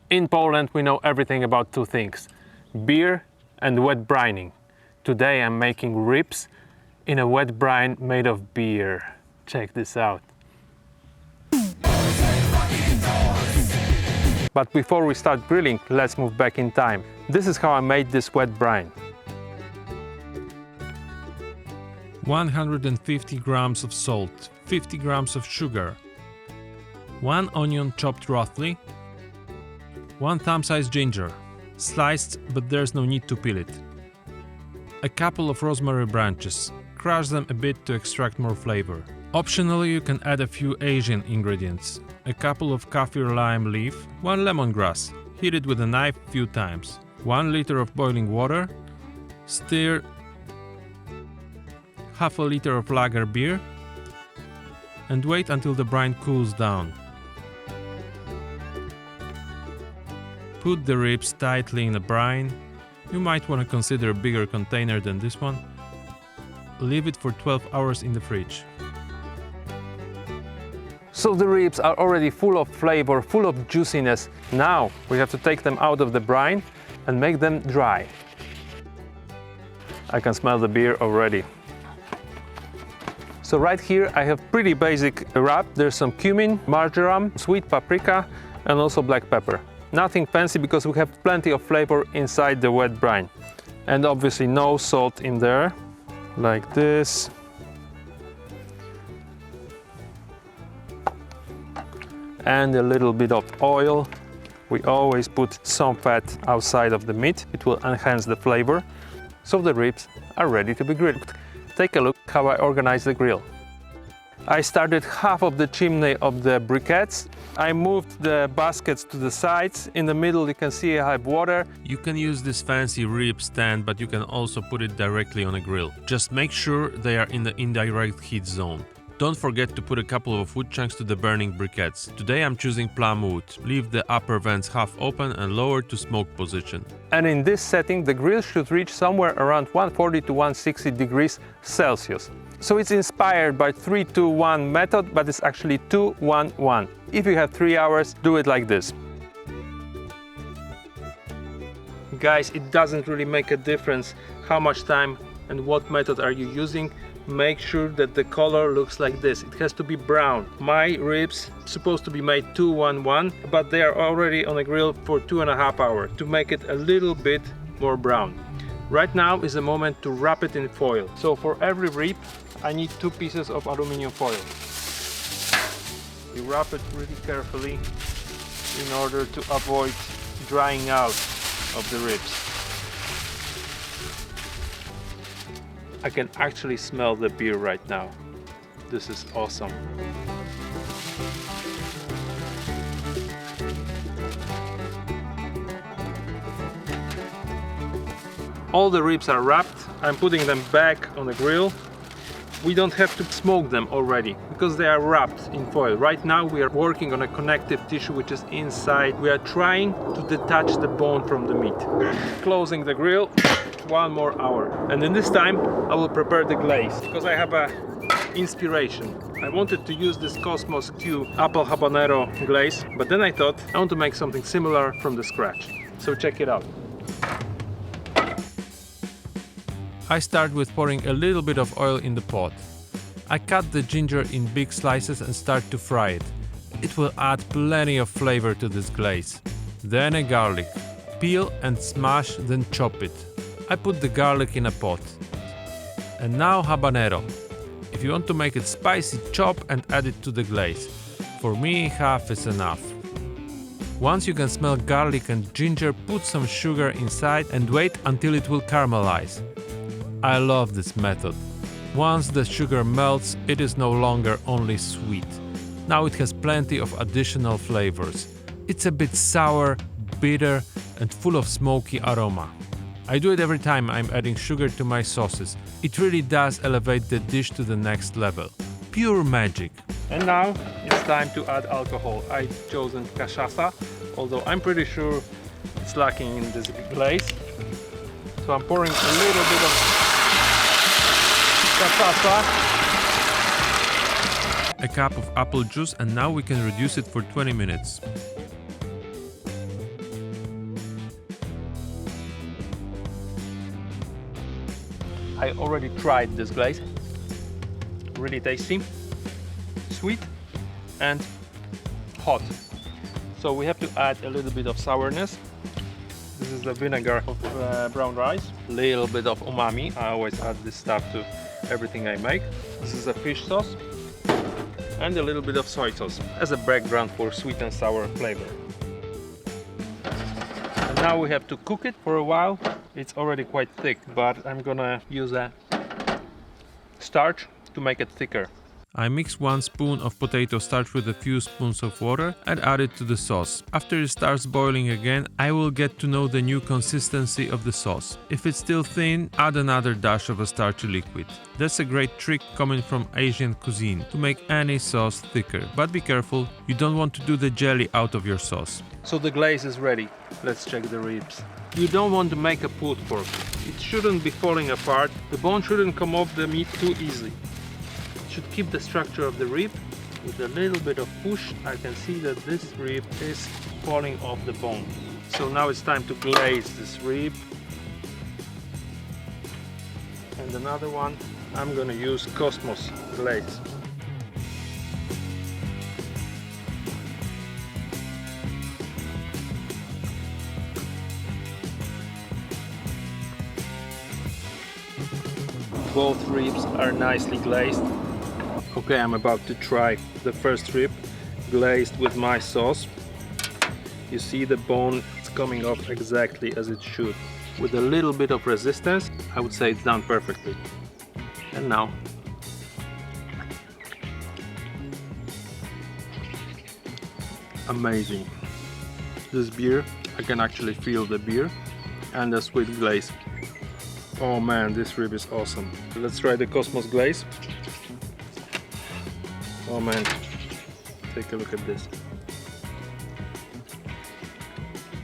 In Poland we know everything about two things: beer and wet brining. Today I'm making ribs in a wet brine made of beer. Check this out. But before we start grilling, let's move back in time. This is how I made this wet brine. 150 grams of salt, 50 grams of sugar, 1 onion chopped roughly, 1 thumb-sized ginger, sliced but there's no need to peel it, a couple of rosemary branches, crush them a bit to extract more flavor. Optionally you can add a few Asian ingredients, a couple of kaffir lime leaf, 1 lemongrass, heat it with a knife a few times, 1 liter of boiling water, stir half a liter of lager beer and wait until the brine cools down. Put the ribs tightly in the brine. You might want to consider a bigger container than this one. Leave it for 12 hours in the fridge. So the ribs are already full of flavor, full of juiciness. Now we have to take them out of the brine and make them dry. I can smell the beer already. So right here I have pretty basic wrap. There's some cumin, marjoram, sweet paprika and also black pepper. Nothing fancy because we have plenty of flavor inside the wet brine. And obviously no salt in there, like this. And a little bit of oil. We always put some fat outside of the meat. It will enhance the flavor. So the ribs are ready to be grilled. Take a look how I organize the grill. I started half of the chimney of the briquettes. I moved the baskets to the sides. In the middle you can see I have water. You can use this fancy rib stand, but you can also put it directly on a grill. Just make sure they are in the indirect heat zone. Don't forget to put a couple of wood chunks to the burning briquettes. Today I'm choosing plum wood. Leave the upper vents half open and lower to smoke position. And in this setting the grill should reach somewhere around 140 to 160 degrees Celsius. So it's inspired by 3-2-1 method, but it's actually 2-1-1. If you have 3 hours, do it like this. Guys, it doesn't really make a difference how much time and what method are you using. Make sure that the color looks like this. It has to be brown. My ribs supposed to be made 2-1-1, but they are already on the grill for 2.5 hours to make it a little bit more brown. Right now is the moment to wrap it in foil. So for every rib I need 2 pieces of aluminum foil. You wrap it really carefully in order to avoid drying out of the ribs. I can actually smell the beer right now. This is awesome. All the ribs are wrapped. I'm putting them back on the grill. We don't have to smoke them already because they are wrapped in foil. Right now we are working on a connective tissue which is inside. We are trying to detach the bone from the meat. Closing the grill, 1 more hour. And in this time I will prepare the glaze because I have a inspiration. I wanted to use this Kosmos Q apple habanero glaze, but then I thought I want to make something similar from the scratch. So check it out. I start with pouring a little bit of oil in the pot. I cut the ginger in big slices and start to fry it. It will add plenty of flavor to this glaze. Then a garlic. Peel and smash, then chop it. I put the garlic in a pot. And now habanero. If you want to make it spicy, chop and add it to the glaze. For me, half is enough. Once you can smell garlic and ginger, put some sugar inside and wait until it will caramelize. I love this method. Once the sugar melts, it is no longer only sweet. Now it has plenty of additional flavors. It's a bit sour, bitter and full of smoky aroma. I do it every time I'm adding sugar to my sauces. It really does elevate the dish to the next level. Pure magic. And now it's time to add alcohol. I've chosen cachaça, although I'm pretty sure it's lacking in this glaze. So I'm pouring a little bit of cachaça, a cup of apple juice, and now we can reduce it for 20 minutes. I already tried this glaze. Really tasty, sweet and hot. So we have to add a little bit of sourness. This is the vinegar of brown rice. Little bit of umami. I always add this stuff to everything I make. This is a fish sauce and a little bit of soy sauce as a background for sweet and sour flavor. And now we have to cook it for a while. It's already quite thick, but I'm gonna use a starch to make it thicker. I mix 1 spoon of potato starch with a few spoons of water and add it to the sauce. After it starts boiling again, I will get to know the new consistency of the sauce. If it's still thin, add another dash of a starchy liquid. That's a great trick coming from Asian cuisine to make any sauce thicker. But be careful, you don't want to do the jelly out of your sauce. So the glaze is ready. Let's check the ribs. You don't want to make a pulled pork. It shouldn't be falling apart. The bone shouldn't come off the meat too easily. Should keep the structure of the rib. With a little bit of push, I can see that this rib is falling off the bone. So now it's time to glaze this rib. And another one, I'm gonna use Kosmos glaze. Both ribs are nicely glazed. Okay, I'm about to try the first rib glazed with my sauce. You see the bone is coming off exactly as it should. With a little bit of resistance, I would say it's done perfectly. And now, amazing. This beer, I can actually feel the beer and the sweet glaze. Oh man, this rib is awesome. Let's try the Kosmos glaze. Oh man, take a look at this.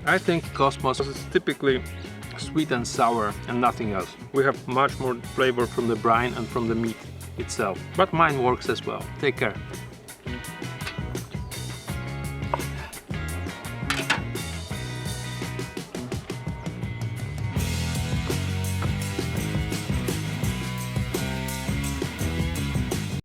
I think Kosmos is typically sweet and sour and nothing else. We have much more flavor from the brine and from the meat itself. But mine works as well. Take care.